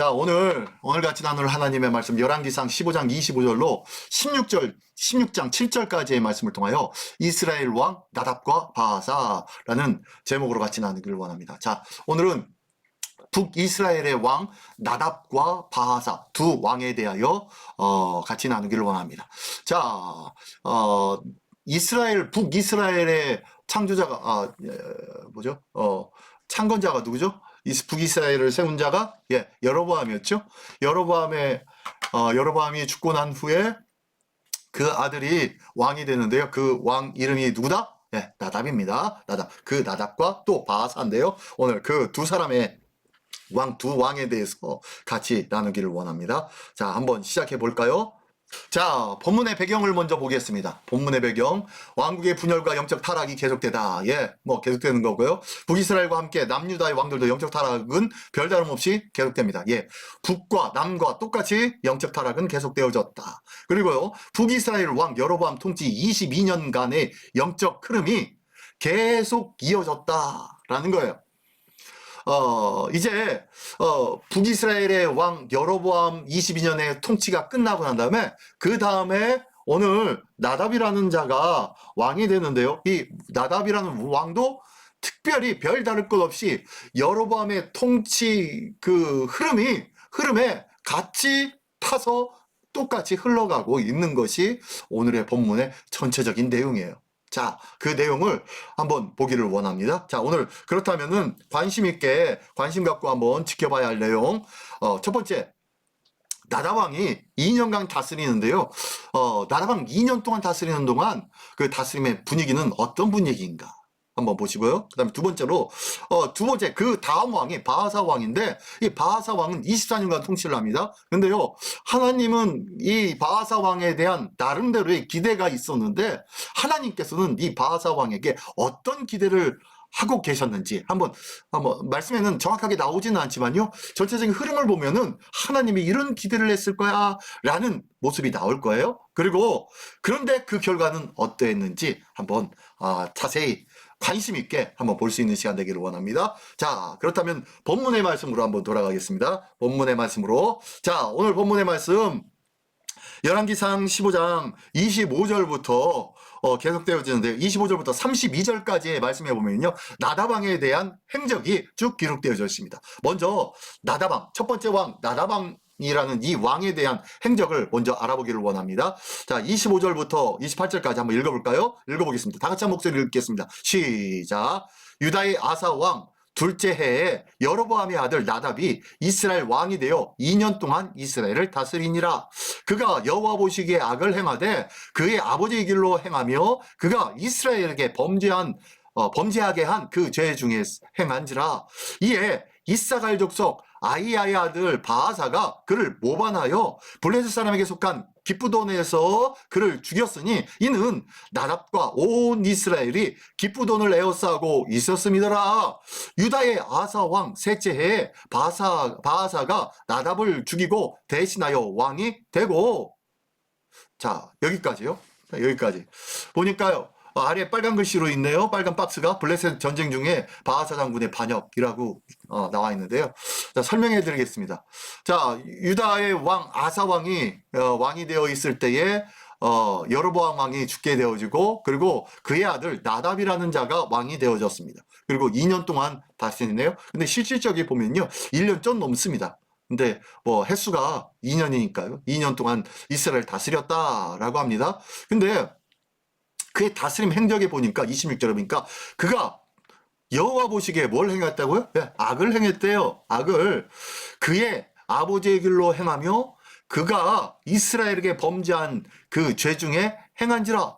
자, 오늘 같이 나눌 하나님의 말씀 열왕기상 15장 25절로 16장 7절까지의 말씀을 통하여 이스라엘 왕 나답과 바하사라는 제목으로 같이 나누기를 원합니다. 자, 오늘은 북이스라엘의 왕 나답과 바하사 두 왕에 대하여 같이 나누기를 원합니다. 자, 북이스라엘의 창조자가 창건자가 누구죠? 북이스라엘을 세운 자가 여로보암이었죠. 여로보암이 죽고 난 후에 그 아들이 왕이 되는데요. 그 왕 이름이 누구다? 나답입니다. 그 나답과 또 바하사인데요. 오늘 그 두 사람의 두 왕에 대해서 같이 나누기를 원합니다. 자, 한번 시작해 볼까요? 자, 본문의 배경을 먼저 보겠습니다. 본문의 배경, 왕국의 분열과 영적 타락이 계속되다. 계속되는 거고요. 북이스라엘과 함께 남유다의 왕들도 영적 타락은 별다름 없이 계속됩니다. 북과 남과 똑같이 영적 타락은 계속되어졌다. 그리고요, 북이스라엘 왕 여로보암 통치 22년간의 영적 흐름이 계속 이어졌다라는 거예요. 이제 북이스라엘의 왕 여로보암 22년의 통치가 끝나고 난 다음에 그 다음에 오늘 나답이라는 자가 왕이 되는데요. 이 나답이라는 왕도 특별히 별다를 것 없이 여로보암의 통치 그 흐름에 같이 타서 똑같이 흘러가고 있는 것이 오늘의 본문의 전체적인 내용이에요. 자, 그 내용을 한번 보기를 원합니다. 자, 오늘 그렇다면은 관심 갖고 한번 지켜봐야 할 내용. 첫 번째, 나답왕이 2년간 다스리는데요. 나답왕 2년 동안 다스리는 동안 그 다스림의 분위기는 어떤 분위기인가? 한번 보시고요. 그 다음에 두 번째, 그 다음 왕이 바하사 왕인데, 이 바하사 왕은 24년간 통치를 합니다. 근데요, 하나님은 이 바하사 왕에 대한 나름대로의 기대가 있었는데, 하나님께서는 이 바하사 왕에게 어떤 기대를 하고 계셨는지, 한번 말씀에는 정확하게 나오지는 않지만요, 전체적인 흐름을 보면은 하나님이 이런 기대를 했을 거야, 라는 모습이 나올 거예요. 그런데 그 결과는 어떠했는지 한번 자세히 관심 있게 한번 볼 수 있는 시간 되기를 원합니다. 자, 그렇다면 본문의 말씀으로 한번 돌아가겠습니다. 본문의 말씀으로. 자, 오늘 본문의 말씀 열왕기상 15장 25절부터 계속되어지는데요. 25절부터 32절까지의 말씀해 보면요, 나답왕에 대한 행적이 쭉 기록되어져 있습니다. 먼저 첫 번째 왕 나답왕이라는 이 왕에 대한 행적을 먼저 알아보기를 원합니다. 자, 25절부터 28절까지 한번 읽어볼까요? 읽어보겠습니다. 다 같이 한 목소리를 읽겠습니다. 시작. 유다의 아사 왕 둘째 해에 여로보암의 아들 나답이 이스라엘 왕이 되어 2년 동안 이스라엘을 다스리니라. 그가 여호와 보시기에 악을 행하되 그의 아버지의 길로 행하며 그가 이스라엘에게 범죄하게 한 그 죄 중에 행한지라. 이에 이사갈 족속 아히야의 아들 바하사가 그를 모반하여 블레셋 사람에게 속한 기쁘돈에서 그를 죽였으니 이는 나답과 온 이스라엘이 기쁘돈을 에워싸고 있었음이더라. 유다의 아사 왕 셋째 해에 바하사가 나답을 죽이고 대신하여 왕이 되고. 자, 여기까지요. 여기까지 보니까요, 아래 빨간 글씨로 있네요. 빨간 박스가 블레셋 전쟁 중에 바하사 장군의 반역이라고 나와 있는데요. 자, 설명해 드리겠습니다. 자, 유다의 왕 아사 왕이 되어 있을 때에 여로보암 왕이 죽게 되어지고, 그리고 그의 아들 나답이라는 자가 왕이 되어졌습니다. 그리고 2년 동안 다스리네요. 근데 실질적이 보면요, 1년 좀 넘습니다. 근데 횟수가 2년이니까요. 2년 동안 이스라엘 다스렸다라고 합니다. 근데 그의 다스림 행적에 보니까 26절에 보니까 그가 여호와 보시기에 뭘 행했다고요? 악을 행했대요. 악을 그의 아버지의 길로 행하며 그가 이스라엘에게 범죄한 그 죄 중에 행한지라.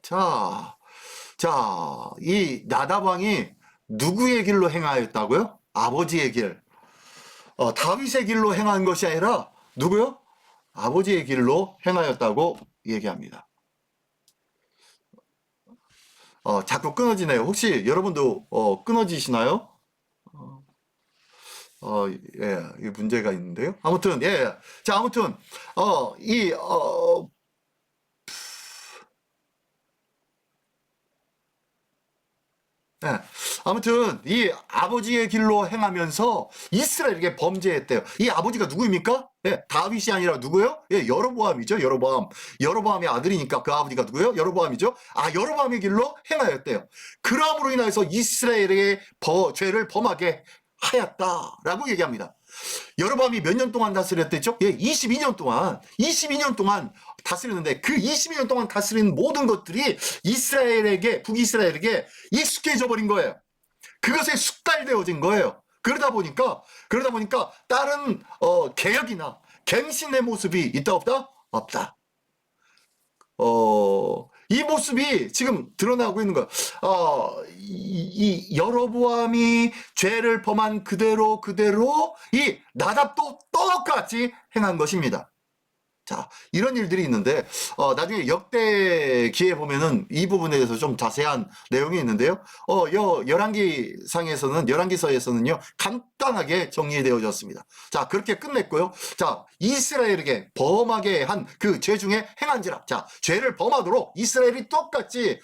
자, 이 나답 왕이 누구의 길로 행하였다고요? 아버지의 길. 다윗의 길로 행한 것이 아니라 누구요? 아버지의 길로 행하였다고 얘기합니다. 자꾸 끊어지네요. 혹시 여러분도 끊어지시나요? 이 문제가 있는데요. 아무튼, 자, 아무튼, 아무튼 이 아버지의 길로 행하면서 이스라엘에게 범죄했대요. 이 아버지가 누구입니까? 예, 다윗이 아니라 누구요? 예, 여로보암이죠. 여로보암. 여로보암의 아들이니까 그 아버지가 누구요? 여로보암이죠. 아, 여로보암의 길로 행하였대요. 그러므로 인하여서 이스라엘에게 죄를 범하게 하였다라고 얘기합니다. 여로보암이 몇 년 동안 다스렸댔죠? 예, 22년 동안. 22년 동안 다스렸는데 그 22년 동안 다스린 모든 것들이 이스라엘에게, 북이스라엘에게 익숙해져 버린 거예요. 그것에 숙달되어진 거예요. 그러다 보니까 다른 개혁이나 갱신의 모습이 있다 없다? 없다. 이 모습이 지금 드러나고 있는 거예요. 이 여로보암이 죄를 범한 그대로 이 나답도 똑같이 행한 것입니다. 자, 이런 일들이 있는데 나중에 역대기에 보면은 이 부분에 대해서 좀 자세한 내용이 있는데요. 열왕기서에서는요 간단하게 정리되어졌습니다. 자, 그렇게 끝냈고요. 자, 이스라엘에게 범하게 한 그 죄 중에 행한지라. 자, 죄를 범하도록 이스라엘이 똑같이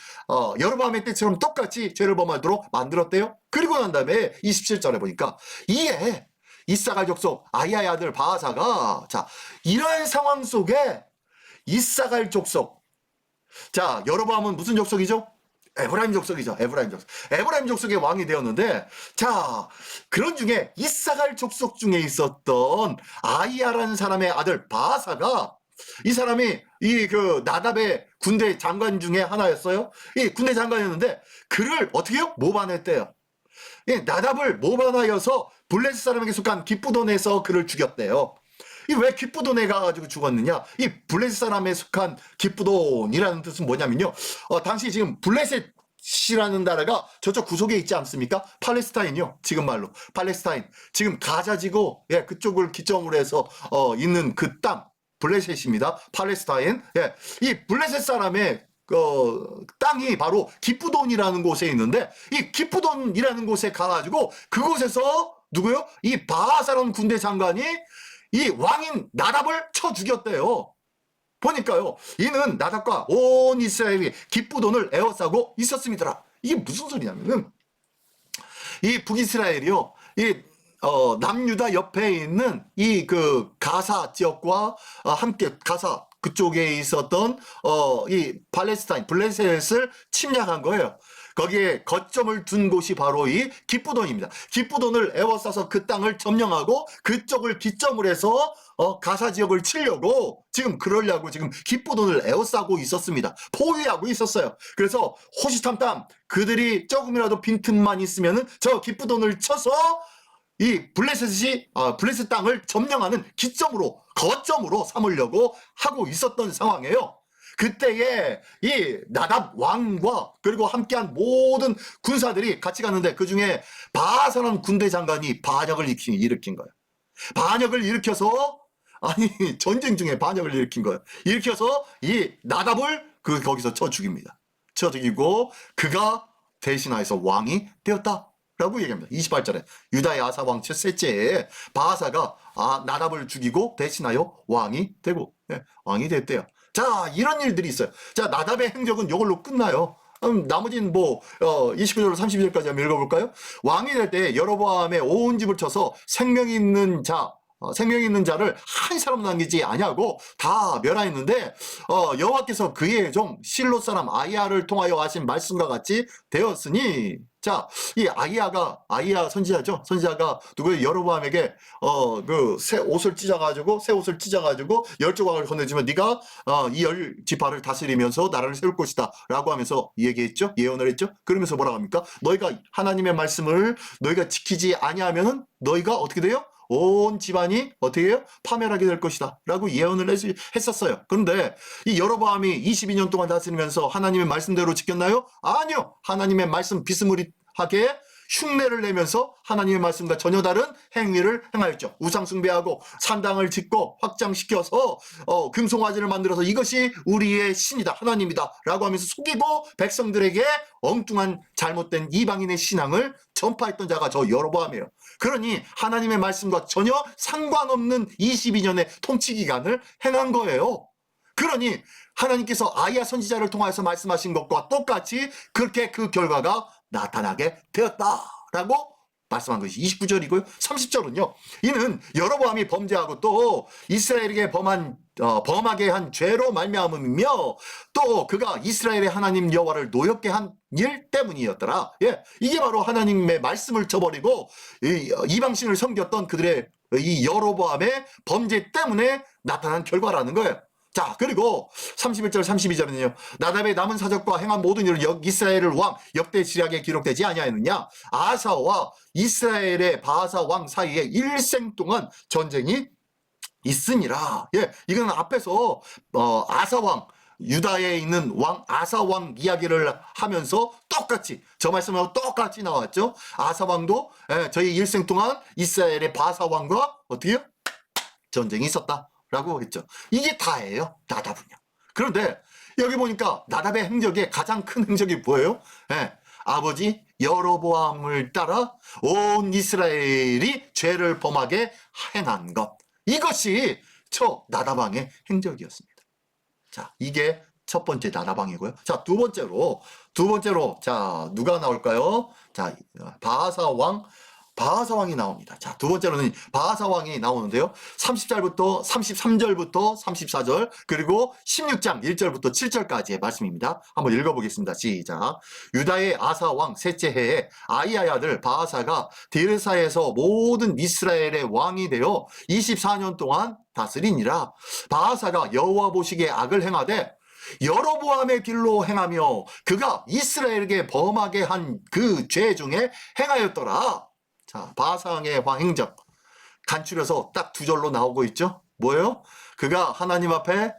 여로보암의 때처럼 똑같이 죄를 범하도록 만들었대요. 그리고 난 다음에 27절에 보니까 이에 이사갈 족속 아히야의 아들 바하사가, 자, 이러한 상황 속에 이사갈 족속, 자, 여로보암은 무슨 족속이죠? 에브라임 족속이죠. 에브라임 족속의 왕이 되었는데, 자, 그런 중에 이사갈 족속 중에 있었던 아히야라는 사람의 아들 바하사가, 이 사람이 그 나답의 군대 장관 중에 하나였어요. 이 군대 장관이었는데 그를 어떻게요? 모반했대요. 나답을 모반하여서 블레셋 사람에게 속한 기쁘돈에서 그를 죽였대요. 왜 기쁘돈에 가가지고 죽었느냐? 이 블레셋 사람에 속한 기쁘돈이라는 뜻은 뭐냐면요. 당시 지금 블레셋이라는 나라가 저쪽 구석에 있지 않습니까? 팔레스타인이요. 지금 말로 팔레스타인. 지금 가자지구, 예, 그쪽을 기점으로 해서 있는 그 땅 블레셋입니다. 팔레스타인. 예, 이 블레셋 사람의 땅이 바로 기쁘돈이라는 곳에 있는데, 이 기쁘돈이라는 곳에 가가지고 그곳에서 누구요? 이 바하사라는 군대 장관이 이 왕인 나답을 쳐 죽였대요. 보니까요, 이는 나답과 온 이스라엘이 기쁘돈을 에워싸고 있었습니다. 이게 무슨 소리냐면은 이 북이스라엘이요, 이 남유다 옆에 있는 이 그 가사 지역과 함께 가사 그쪽에 있었던 이 팔레스타인 블레셋을 침략한 거예요. 거기에 거점을 둔 곳이 바로 이 기쁘돈입니다. 기쁘돈을 에워싸서 그 땅을 점령하고 그쪽을 기점으로 해서 가사 지역을 치려고 그러려고 기쁘돈을 에워싸고 있었습니다. 포위하고 있었어요. 그래서 호시탐탐 그들이 조금이라도 빈틈만 있으면은 저 기쁘돈을 쳐서 이 블레셋 땅을 점령하는 거점으로 삼으려고 하고 있었던 상황이에요. 그때에 이 나답 왕과 그리고 함께한 모든 군사들이 같이 갔는데 그 중에 바하사라는 군대 장관이 반역을 일으킨 거예요. 반역을 일으켜서, 전쟁 중에 반역을 일으킨 거예요. 일으켜서 이 나답을 거기서 쳐 죽입니다. 쳐 죽이고 그가 대신하여서 왕이 되었다 라고 얘기합니다. 28절에 유다의 아사 왕 첫째에 바하사가 나답을 죽이고 대신하여 왕이 되고, 왕이 됐대요. 자, 이런 일들이 있어요. 자, 나답의 행적은 이걸로 끝나요. 나머지는 29절로 32절까지 한번 읽어볼까요? 왕이 될 때 여로보암의 온 집을 쳐서 생명 있는 자를 한 사람 남기지 아니하고 다 멸하였는데 여호와께서 그의 종 실로 사람 아히야를 통하여 하신 말씀과 같이 되었으니, 자, 이 아히야 선지자죠. 선지자가 누구예요? 여로보암에게 새 옷을 찢어가지고 10조각을 건네주면 네가 이 10지파를 다스리면서 나라를 세울 것이다 라고 하면서 얘기했죠. 예언을 했죠. 그러면서 뭐라고 합니까? 너희가 하나님의 말씀을 너희가 지키지 아니하면은 너희가 어떻게 돼요? 온 집안이 어떻게 해요? 파멸하게 될 것이다 라고 예언을 했었어요. 그런데 이 여로보암이 22년 동안 다스리면서 하나님의 말씀대로 지켰나요? 아니요. 하나님의 말씀 비스무리하게 흉내를 내면서 하나님의 말씀과 전혀 다른 행위를 행하였죠. 우상 숭배하고 산당을 짓고 확장시켜서 금송아지를 만들어서 이것이 우리의 신이다, 하나님이다 라고 하면서 속이고 백성들에게 엉뚱한 잘못된 이방인의 신앙을 전파했던 자가 저 여로보암이에요. 그러니 하나님의 말씀과 전혀 상관없는 22년의 통치 기간을 행한 거예요. 그러니 하나님께서 아히야 선지자를 통해서 말씀하신 것과 똑같이 그렇게 그 결과가 나타나게 되었다라고 말씀한 것이 29절이고요. 30절은요. 이는 여로보암이 범죄하고 또 이스라엘에게 범하게 한 죄로 말미암음이며 또 그가 이스라엘의 하나님 여호와를 노엽게 한 일 때문이었더라. 예, 이게 바로 하나님의 말씀을 저버리고 이방신을 섬겼던 그들의 이 여로보암의 범죄 때문에 나타난 결과라는 거예요. 자, 그리고 31절 32절은요. 나답의 남은 사적과 행한 모든 일을 이스라엘을 왕 역대 지략에 기록되지 아니하였느냐. 아사와 이스라엘의 바하사 왕 사이에 일생 동안 전쟁이 있으니라. 예, 이건 앞에서 아사 왕, 유다에 있는 왕 아사 왕 이야기를 하면서 똑같이 저 말씀하고 똑같이 나왔죠. 아사 왕도 저희 일생 동안 이스라엘의 바하사 왕과 어떻게요? 전쟁이 있었다라고 했죠. 이게 다예요. 나답은요. 그런데 여기 보니까 나답의 행적의 가장 큰 행적이 뭐예요? 아버지 여로보암을 따라 온 이스라엘이 죄를 범하게 행한 것. 이것이 저 나답 왕의 행적이었습니다. 자, 이게 첫 번째 나답왕이고요. 자, 두 번째로 자, 누가 나올까요? 자, 바하사 왕이 나옵니다. 자, 두 번째로는 바하사 왕이 나오는데요. 30절부터 33절부터 34절 그리고 16장 1절부터 7절까지의 말씀입니다. 한번 읽어보겠습니다. 시작. 유다의 아사 왕 셋째 해에 아이야의 아들 바하사가 디르사에서 모든 이스라엘의 왕이 되어 24년 동안 다스리니라. 바하사가 여호와 보시기에 악을 행하되 여로보암의 길로 행하며 그가 이스라엘에게 범하게 한 그 죄 중에 행하였더라. 자, 바하사의 행적 간추려서 딱 두 절로 나오고 있죠. 뭐예요? 그가 하나님 앞에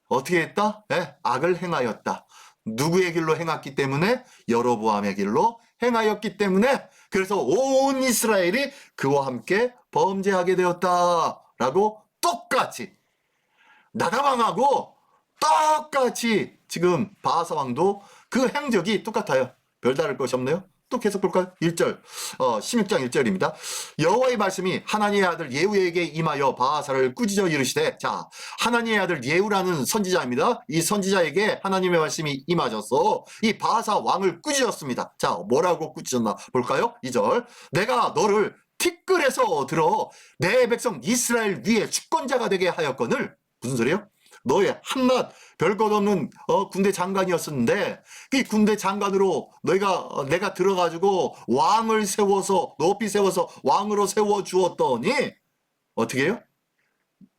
어떻게 했다? 악을 행하였다. 누구의 길로 행했기 때문에? 여로보암의 길로 행하였기 때문에 그래서 온 이스라엘이 그와 함께 범죄하게 되었다라고 똑같이 나답왕하고 똑같이 지금 바하사 왕도 그 행적이 똑같아요. 별다를 것이 없네요. 또 계속 볼까요? 1절, 16장 1절입니다. 여호와의 말씀이 하나니의 아들 예후에게 임하여 바하사를 꾸짖어 이르시되, 자, 하나니의 아들 예후라는 선지자입니다. 이 선지자에게 하나님의 말씀이 임하셔서 이 바하사 왕을 꾸짖었습니다. 자, 뭐라고 꾸짖었나 볼까요? 2절, 내가 너를 티끌에서 들어 내 백성 이스라엘 위에 주권자가 되게 하였거늘. 무슨 소리예요? 너의 한낱 별것 없는 군대 장관이었었는데 그 군대 장관으로 내가 들어가지고 왕을 세워서 높이 세워서 왕으로 세워 주었더니 어떻게 해요?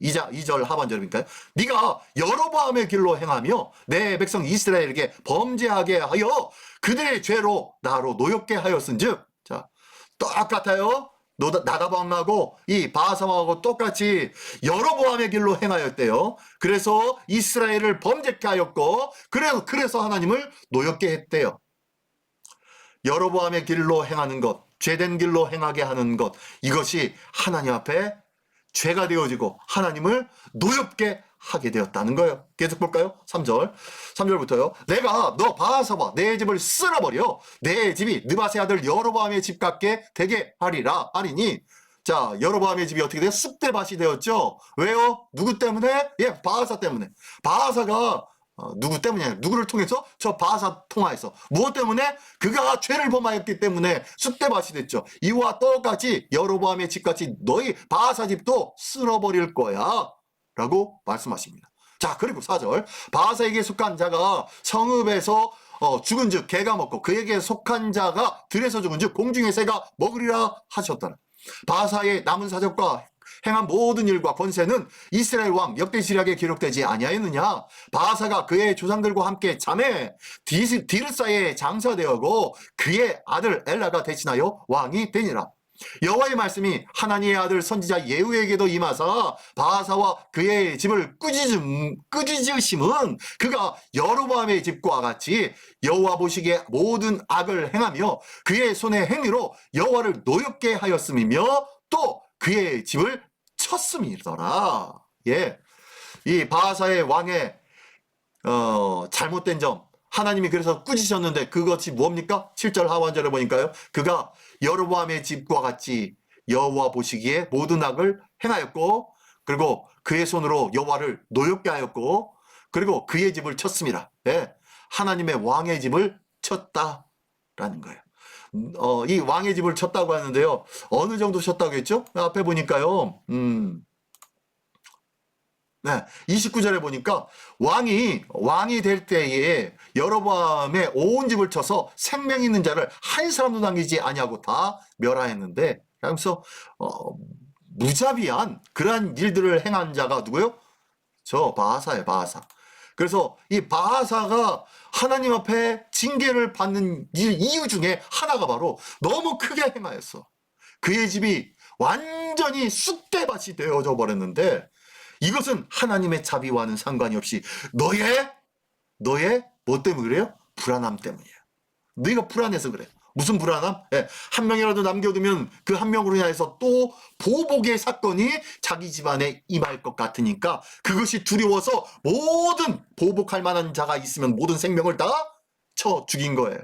2절 하반절이니까요. 네가 여로보암의 길로 행하며 내 백성 이스라엘에게 범죄하게 하여 그들의 죄로 나로 노엽게 하였은즉, 자, 똑같아요. 나답왕하고 이 바하사왕하고 똑같이 여로보암의 길로 행하였대요. 그래서 이스라엘을 범죄케 하였고 그래서 하나님을 노엽게 했대요. 여로보암의 길로 행하는 것, 죄된 길로 행하게 하는 것, 이것이 하나님 앞에 죄가 되어지고 하나님을 노엽게 하게 되었다는 거예요. 계속 볼까요? 3절부터요. 내가 너 바하사와 내 집을 쓸어버려 내 집이 느바세 아들 여로보암의 집 같게 되게 하리니. 자, 여로보암의 집이 어떻게 돼요? 쑥대밭이 되었죠. 왜요? 누구 때문에? 예, 바하사 때문에. 바하사가 누구 때문이냐? 누구를 통해서? 저 바하사 통하여서. 무엇 때문에? 그가 죄를 범하였기 때문에 쑥대밭이 됐죠. 이와 똑같이 여로보암의 집같이 너희 바하사 집도 쓸어버릴 거야 라고 말씀하십니다. 자, 그리고 4절, 바하사에게 속한 자가 성읍에서 죽은 즉 개가 먹고 그에게 속한 자가 들에서 죽은 즉 공중의 새가 먹으리라 하셨더라. 바하사의 남은 사적과 행한 모든 일과 권세는 이스라엘 왕 역대 지략에 기록되지 아니하였느냐. 바하사가 그의 조상들과 함께 잠에 디르사에 장사되었고 그의 아들 엘라가 대신하여 왕이 되니라. 여호와의 말씀이 하나니의 아들 선지자 예후에게도 임하사 바하사와 그의 집을 꾸짖으심은 그가 여로보암의 집과 같이 여호와 보시기에 모든 악을 행하며 그의 손의 행위로 여호와를 노엽게 하였음이며 또 그의 집을 쳤음이더라. 예, 이 바하사의 왕의 잘못된 점, 하나님이 그래서 꾸짖으셨는데 그것이 뭡니까? 7절 하반절에 보니까요. 그가 여로보암의 집과 같이 여호와 보시기에 모든 악을 행하였고 그리고 그의 손으로 여호와를 노엽게 하였고 그리고 그의 집을 쳤습니다. 예, 하나님의 왕의 집을 쳤다라는 거예요. 이 왕의 집을 쳤다고 하는데요. 어느 정도 쳤다고 했죠? 앞에 보니까요. 네, 29절에 보니까 왕이 될 때에 여로보암의 온 집을 쳐서 생명 있는 자를 한 사람도 남기지 아니하고 다 멸하였는데, 그래서 무자비한 그러한 일들을 행한 자가 누구요? 저 바하사예요, 바하사. 그래서 이 바하사가 하나님 앞에 징계를 받는 이유 중에 하나가 바로 너무 크게 행하였어. 그의 집이 완전히 쑥대밭이 되어져 버렸는데, 이것은 하나님의 자비와는 상관이 없이 너의 뭐 때문에 그래요? 불안함 때문이에요. 너희가 불안해서 그래. 무슨 불안함? 예, 한 명이라도 남겨두면 그 한 명으로 인해서 또 보복의 사건이 자기 집안에 임할 것 같으니까 그것이 두려워서 모든 보복할 만한 자가 있으면 모든 생명을 다 쳐 죽인 거예요.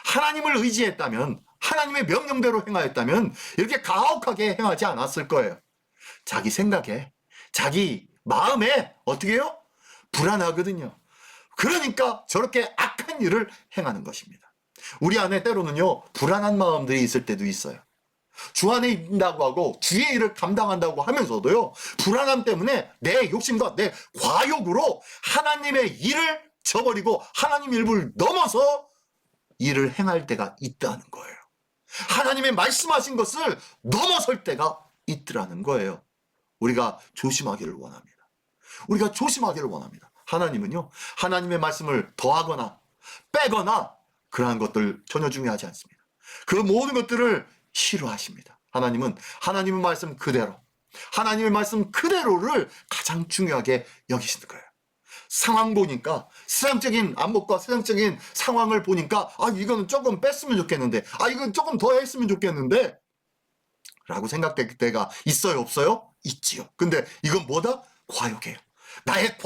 하나님을 의지했다면, 하나님의 명령대로 행하였다면 이렇게 가혹하게 행하지 않았을 거예요. 자기 생각에, 자기 마음에 어떻게 해요? 불안하거든요. 그러니까 저렇게 악한 일을 행하는 것입니다. 우리 안에 때로는요, 불안한 마음들이 있을 때도 있어요. 주 안에 있다고 하고 주의 일을 감당한다고 하면서도요, 불안함 때문에 내 욕심과 내 과욕으로 하나님의 일을 저버리고 하나님 일을 넘어서 일을 행할 때가 있다는 거예요. 하나님의 말씀하신 것을 넘어설 때가 있더라는 거예요. 우리가 조심하기를 원합니다. 우리가 조심하기를 원합니다. 하나님은요, 하나님의 말씀을 더하거나 빼거나 그러한 것들 전혀 중요하지 않습니다. 그 모든 것들을 싫어하십니다. 하나님은 하나님의 말씀 그대로, 하나님의 말씀 그대로를 가장 중요하게 여기시는 거예요. 상황 보니까, 세상적인 안목과 세상적인 상황을 보니까, 이거는 조금 뺐으면 좋겠는데, 이건 조금 더 했으면 좋겠는데 라고 생각될 때가 있어요, 없어요? 있지요. 근데 이건 뭐다? 과욕이에요. 나의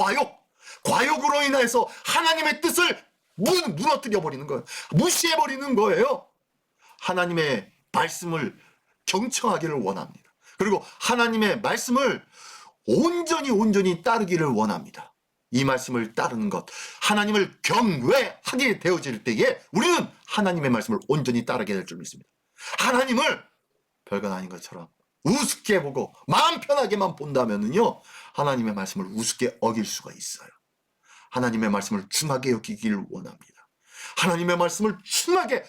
과욕으로 인해서 하나님의 뜻을 무너뜨려 버리는 거예요. 무시해 버리는 거예요. 하나님의 말씀을 경청하기를 원합니다. 그리고 하나님의 말씀을 온전히 따르기를 원합니다. 이 말씀을 따르는 것, 하나님을 경외하게 되어질 때에 우리는 하나님의 말씀을 온전히 따르게 될 줄 믿습니다. 하나님을 별건 아닌 것처럼 우습게 보고 마음 편하게만 본다면요, 하나님의 말씀을 우습게 어길 수가 있어요. 하나님의 말씀을 중하게 여기기를 원합니다. 하나님의 말씀을 중하게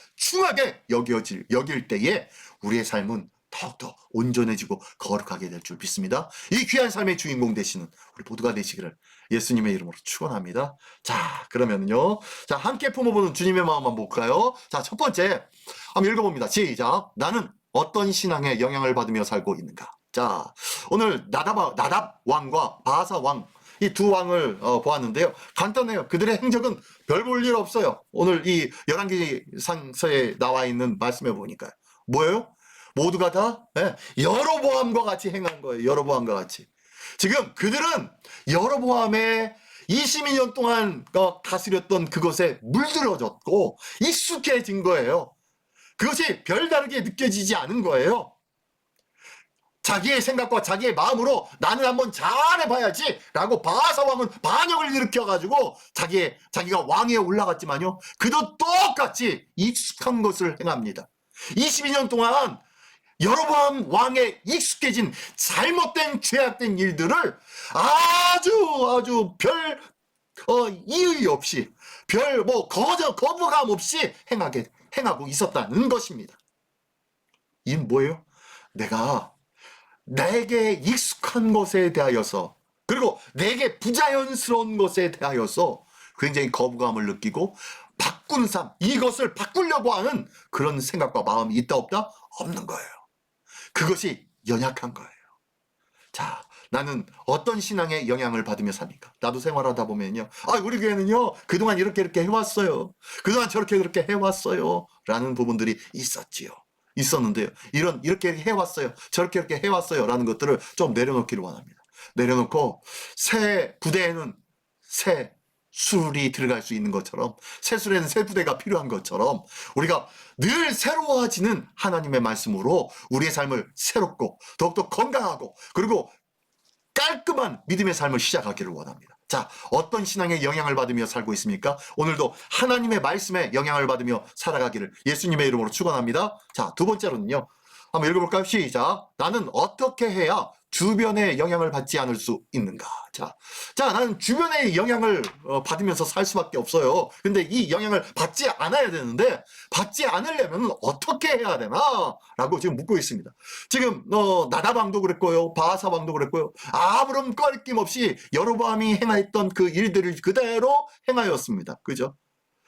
여길 때에 우리의 삶은 더욱더 온전해지고 거룩하게 될 줄 믿습니다. 이 귀한 삶의 주인공 되시는 우리 모두가 되시기를 예수님의 이름으로 축원합니다. 자, 그러면요, 자, 함께 품어보는 주님의 마음 한번 볼까요? 자, 첫 번째 한번 읽어봅니다. 시작. 나는 어떤 신앙에 영향을 받으며 살고 있는가? 자, 오늘 나답 왕과 바하사 왕, 이 두 왕을 보았는데요. 간단해요. 그들의 행적은 별 볼 일 없어요. 오늘 이 열왕기상서에 나와 있는 말씀에 보니까 뭐예요? 모두가 다 여로보암과 같이 행한 거예요. 여로보암과 같이. 지금 그들은 여로보암의 22년 동안 다스렸던 그것에 물들어졌고 익숙해진 거예요. 그것이 별다르게 느껴지지 않은 거예요. 자기의 생각과 자기의 마음으로 나는 한번 잘해봐야지 라고 바하사 왕은 반역을 일으켜가지고 자기가 왕위에 올라갔지만요, 그도 똑같이 익숙한 것을 행합니다. 22년 동안 여로보암 왕에 익숙해진 잘못된 죄악된 일들을 아주 별 이의 없이, 별 거부감 없이 행하고 있었다는 것입니다. 이 뭐예요? 내게 익숙한 것에 대하여서, 그리고 내게 부자연스러운 것에 대하여서 굉장히 거부감을 느끼고 바꾸는 삶, 이것을 바꾸려고 하는 그런 생각과 마음이 있다 없다? 없는 거예요. 그것이 연약한 거예요. 자, 나는 어떤 신앙의 영향을 받으며 삽니까? 나도 생활하다 보면요, 우리 교회는요, 그동안 이렇게 해왔어요. 그동안 저렇게 해왔어요. 라는 부분들이 있었는데요. 이렇게 해왔어요. 저렇게 해왔어요. 라는 것들을 좀 내려놓기를 원합니다. 내려놓고 새 부대에는 새 술이 들어갈 수 있는 것처럼, 새 술에는 새 부대가 필요한 것처럼 우리가 늘 새로워지는 하나님의 말씀으로 우리의 삶을 새롭고 더욱더 건강하고 그리고 깔끔한 믿음의 삶을 시작하기를 원합니다. 자, 어떤 신앙의 영향을 받으며 살고 있습니까? 오늘도 하나님의 말씀에 영향을 받으며 살아가기를 예수님의 이름으로 축원합니다. 자, 두 번째로는요. 한번 읽어볼까요? 시작. 나는 어떻게 해야 주변의 영향을 받지 않을 수 있는가? 자, 나는 주변의 영향을 받으면서 살 수밖에 없어요. 근데 이 영향을 받지 않아야 되는데 받지 않으려면 어떻게 해야 되나? 라고 지금 묻고 있습니다. 지금 나답 왕도 그랬고요. 바하사 왕도 그랬고요. 아무런 꺼리낌 없이 여로보암이 행하였던 그 일들을 그대로 행하였습니다. 그죠?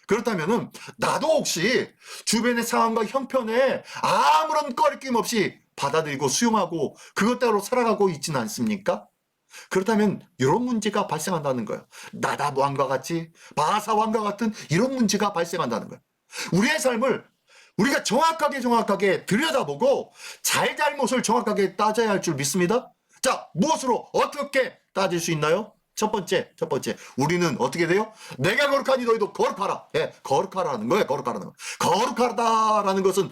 그렇다면은 나도 혹시 주변의 상황과 형편에 아무런 꺼리낌 없이 받아들이고 수용하고 그것대로 살아가고 있지는 않습니까? 그렇다면 이런 문제가 발생한다는 거예요. 나답 왕과 같이 바하사 왕과 같은 이런 문제가 발생한다는 거예요. 우리의 삶을 우리가 정확하게 들여다보고 잘잘못을 정확하게 따져야 할 줄 믿습니다. 자, 무엇으로 어떻게 따질 수 있나요? 첫 번째, 우리는 어떻게 돼요? 내가 거룩하니 너희도 거룩하라. 예, 거룩하라는 거예요, 거룩하라는 거. 거룩하다라는 것은,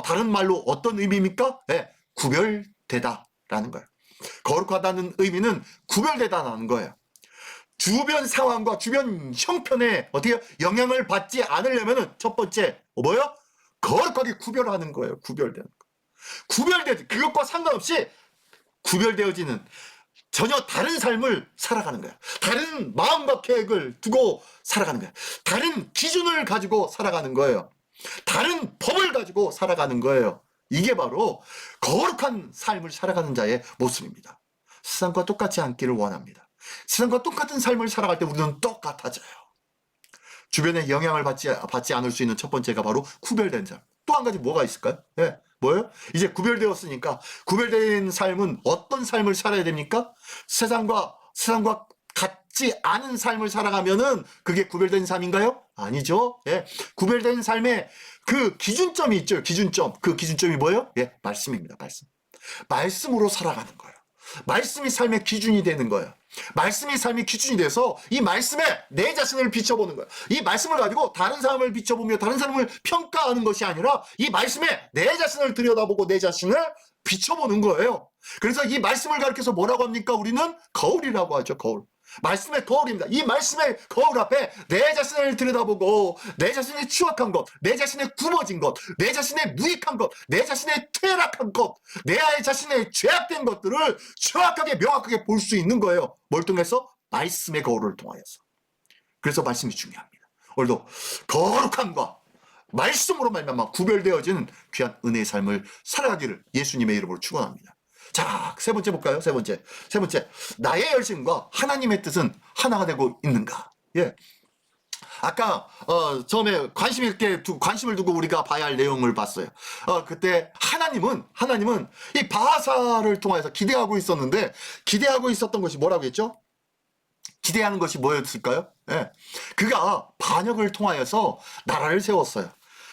다른 말로 어떤 의미입니까? 예, 구별되다라는 거예요. 거룩하다는 의미는 구별되다라는 거예요. 주변 상황과 주변 형편에 어떻게 영향을 받지 않으려면은 첫 번째, 뭐예요? 거룩하게 구별하는 거예요, 구별되는 거. 그것과 상관없이 구별되어지는 전혀 다른 삶을 살아가는 거야. 다른 마음과 계획을 두고 살아가는 거야. 다른 기준을 가지고 살아가는 거예요. 다른 법을 가지고 살아가는 거예요. 이게 바로 거룩한 삶을 살아가는 자의 모습입니다. 세상과 똑같지 않기를 원합니다. 세상과 똑같은 삶을 살아갈 때 우리는 똑같아져요. 주변에 영향을 받지 않을 수 있는 첫 번째가 바로 구별된 삶. 또 한 가지 뭐가 있을까요? 네, 뭐예요? 이제 구별되었으니까 구별된 삶은 어떤 삶을 살아야 됩니까? 세상과 같지 않은 삶을 살아가면은 그게 구별된 삶인가요? 아니죠. 예. 구별된 삶의 그 기준점이 있죠. 기준점. 그 기준점이 뭐예요? 예, 말씀입니다. 말씀. 말씀으로 살아가는 거예요. 말씀이 삶의 기준이 되는 거예요. 말씀이 삶의 기준이 돼서 이 말씀에 내 자신을 비춰보는 거예요. 이 말씀을 가지고 다른 사람을 비춰보며 다른 사람을 평가하는 것이 아니라 이 말씀에 내 자신을 들여다보고 내 자신을 비춰보는 거예요. 그래서 이 말씀을 가리켜서 뭐라고 합니까? 우리는 거울이라고 하죠. 거울. 말씀의 거울입니다. 이 말씀의 거울 앞에 내 자신을 들여다보고 내 자신의 추악한 것, 내 자신의 굽어진 것, 내 자신의 무익한 것, 내 자신의 퇴락한 것, 내 자신의 죄악된 것들을 정확하게 명확하게 볼 수 있는 거예요. 뭘 통해서? 말씀의 거울을 통하여서. 그래서 말씀이 중요합니다. 오늘도 거룩함과 말씀으로 말미암아 구별되어지는 귀한 은혜의 삶을 살아가기를 예수님의 이름으로 축원합니다. 자, 세 번째 볼까요? 세 번째. 나의 열심과 하나님의 뜻은 하나가 되고 있는가? 예. 아까 처음에 관심을 두고 우리가 봐야 할 내용을 봤어요. 그때 하나님은 이 바하사를 통해서 기대하고 있었는데 기대하고 있었던 것이 뭐라고 했죠? 기대하는 것이 뭐였을까요? 예. 그가 반역을 통하여서 나라를 세웠어요.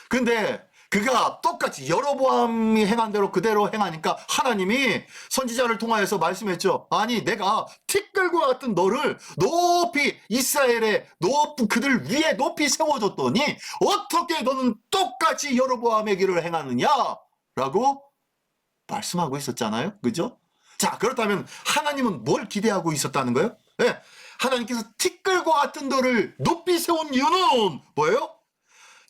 근데 그가 똑같이 여로보암이 행한 대로 그대로 행하니까 하나님이 선지자를 통하여서 말씀했죠. 아니, 내가 티끌과 같은 너를 높이 이스라엘의 그들 위에 높이 세워줬더니 어떻게 너는 똑같이 여로보암의 길을 행하느냐? 라고 말씀하고 있었잖아요. 그죠? 자, 그렇다면 하나님은 뭘 기대하고 있었다는 거예요? 네. 하나님께서 티끌과 같은 너를 높이 세운 이유는 뭐예요?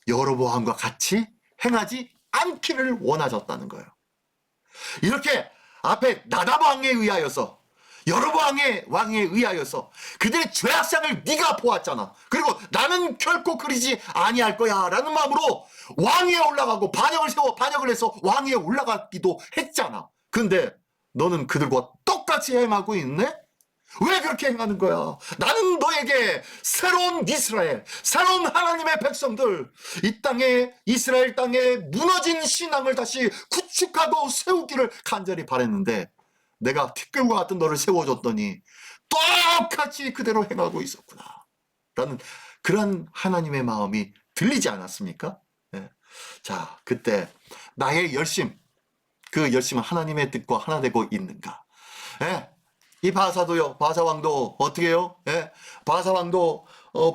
여로보암과 같이 행하지 않기를 원하셨다는 거예요. 이렇게 앞에 나답 왕에 의하여서 여로보암 왕에 의하여서 그들의 죄악상을 네가 보았잖아. 그리고 나는 결코 그리지 아니할 거야 라는 마음으로 왕위에 올라가고 반역을 해서 왕위에 올라가기도 했잖아. 근데 너는 그들과 똑같이 행하고 있네? 왜 그렇게 행하는 거야? 나는 너에게 새로운 이스라엘, 새로운 하나님의 백성들, 이 땅에, 이스라엘 땅에 무너진 신앙을 다시 구축하고 세우기를 간절히 바랬는데 내가 티끌과 같은 너를 세워줬더니 똑같이 그대로 행하고 있었구나 라는 그런 하나님의 마음이 들리지 않았습니까? 네. 자, 그때 나의 열심, 그 열심은 하나님의 뜻과 하나 되고 있는가? 네. 이 바하사도요, 바하사 왕도 어떻게 해요? 예? 바하사 왕도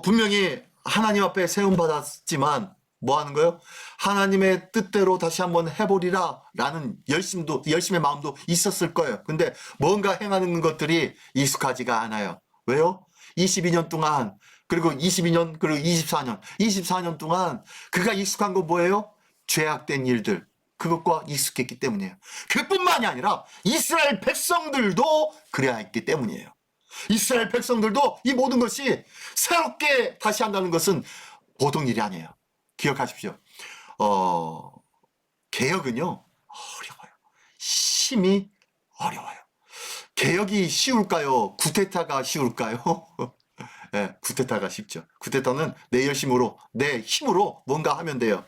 분명히 하나님 앞에 세움받았지만 뭐 하는 거예요? 하나님의 뜻대로 다시 한번 해보리라 라는 열심의 마음도 있었을 거예요. 근데 뭔가 행하는 것들이 익숙하지가 않아요. 왜요? 22년 동안, 그리고 22년, 그리고 24년 동안 그가 익숙한 건 뭐예요? 죄악된 일들, 그것과 익숙했기 때문이에요. 그뿐만이 아니라 이스라엘 백성들도 그래야 했기 때문이에요. 이스라엘 백성들도 이 모든 것이 새롭게 다시 한다는 것은 보통 일이 아니에요. 기억하십시오. 개혁은요, 어려워요. 심히 어려워요. 개혁이 쉬울까요? 구테타가 쉬울까요? 네, 구테타가 쉽죠. 구테타는 내 열심으로, 내 힘으로 뭔가 하면 돼요.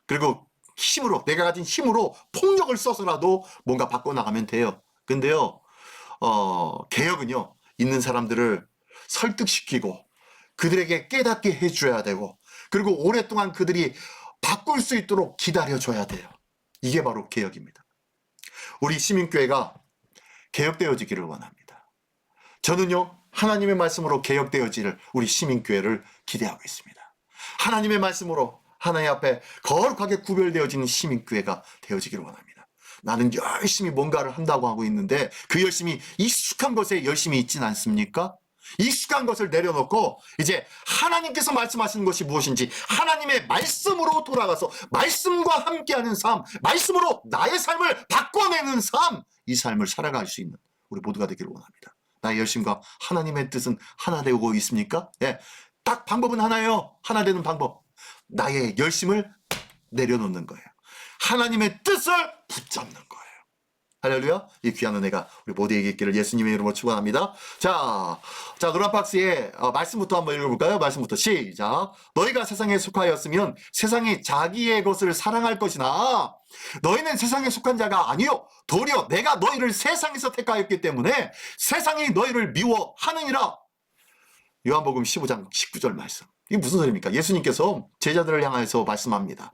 그리고 힘으로, 내가 가진 힘으로 폭력을 써서라도 뭔가 바꿔나가면 돼요. 근데요, 개혁은요, 있는 사람들을 설득시키고 그들에게 깨닫게 해줘야 되고, 그리고 오랫동안 그들이 바꿀 수 있도록 기다려줘야 돼요. 이게 바로 개혁입니다. 우리 시민교회가 개혁되어지기를 원합니다. 저는요, 하나님의 말씀으로 개혁되어지를 우리 시민교회를 기대하고 있습니다. 하나님의 말씀으로 하나님 앞에 거룩하게 구별되어지는 시민교회가 되어지기를 원합니다. 나는 열심히 뭔가를 한다고 하고 있는데 그 열심히 익숙한 것에 열심히 있진 않습니까? 익숙한 것을 내려놓고 이제 하나님께서 말씀하시는 것이 무엇인지 하나님의 말씀으로 돌아가서 말씀과 함께하는 삶, 말씀으로 나의 삶을 바꿔내는 삶, 이 삶을 살아갈 수 있는 우리 모두가 되기를 원합니다. 나의 열심과 하나님의 뜻은 하나 되고 있습니까? 예, 딱 방법은 하나예요. 하나 되는 방법. 나의 열심을 내려놓는 거예요. 하나님의 뜻을 붙잡는 거예요. 할렐루야. 이 귀한 은혜가 우리 모두에게 있기를 예수님의 이름으로 축원합니다. 자, 노란 박스에 말씀부터 한번 읽어볼까요? 말씀부터 시작. 너희가 세상에 속하였으면 세상이 자기의 것을 사랑할 것이나 너희는 세상에 속한 자가 아니요 도리어 내가 너희를 세상에서 택하였기 때문에 세상이 너희를 미워하느니라. 요한복음 15장 19절 말씀. 이게 무슨 소리입니까? 예수님께서 제자들을 향해서 말씀합니다.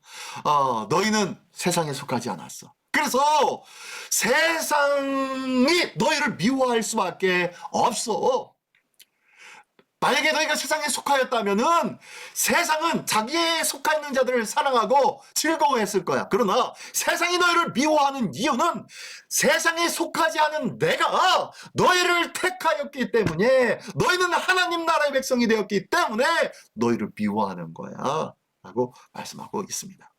너희는 세상에 속하지 않았어. 그래서 세상이 너희를 미워할 수밖에 없어. 만약에 너희가 세상에 속하였다면은 세상은 자기에 속하 있는 자들을 사랑하고 즐거워했을 거야. 그러나 세상이 너희를 미워하는 이유는 세상에 속하지 않은 내가 너희를 택하였기 때문에, 너희는 하나님 나라의 백성이 되었기 때문에 너희를 미워하는 거야 라고 말씀하고 있습니다.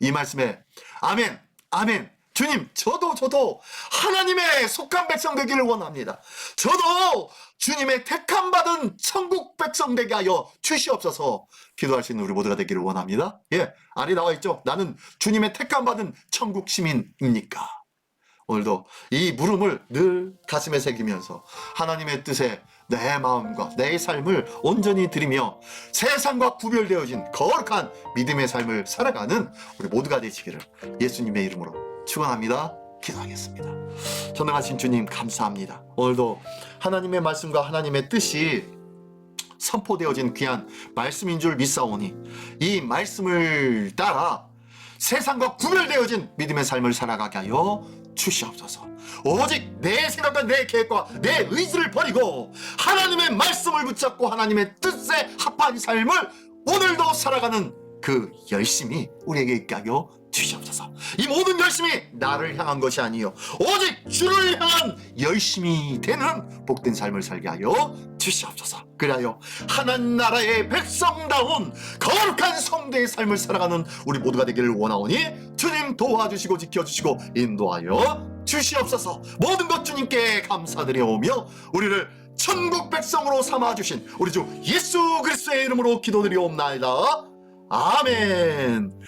이 말씀에 아멘, 아멘. 주님, 저도 하나님의 속한 백성 되기를 원합니다. 저도 주님의 택함 받은 천국 백성 되게 하여 주시옵소서. 기도할 수 있는 우리 모두가 되기를 원합니다. 예, 아래 나와 있죠. 나는 주님의 택함 받은 천국 시민입니까? 오늘도 이 물음을 늘 가슴에 새기면서 하나님의 뜻에 내 마음과 내 삶을 온전히 드리며 세상과 구별되어진 거룩한 믿음의 삶을 살아가는 우리 모두가 되시기를 예수님의 이름으로 축원합니다. 기도하겠습니다. 전능하신 주님 감사합니다. 오늘도 하나님의 말씀과 하나님의 뜻이 선포되어진 귀한 말씀인 줄 믿사오니 이 말씀을 따라 세상과 구별되어진 믿음의 삶을 살아가게 하여 주시옵소서. 오직 내 생각과 내 계획과 내 의지를 버리고 하나님의 말씀을 붙잡고 하나님의 뜻에 합한 삶을 오늘도 살아가는 그 열심이 우리에게 있게 하여 주시옵소서. 이 모든 열심이 나를 향한 것이 아니요 오직 주를 향한 열심이 되는 복된 삶을 살게 하여 주시옵소서. 그리하여 하나님 나라의 백성다운 거룩한 성도의 삶을 살아가는 우리 모두가 되기를 원하오니 주님 도와주시고 지켜주시고 인도하여 주시옵소서. 모든 것 주님께 감사드려오며 우리를 천국 백성으로 삼아주신 우리 주 예수 그리스도의 이름으로 기도드리옵나이다. 아멘.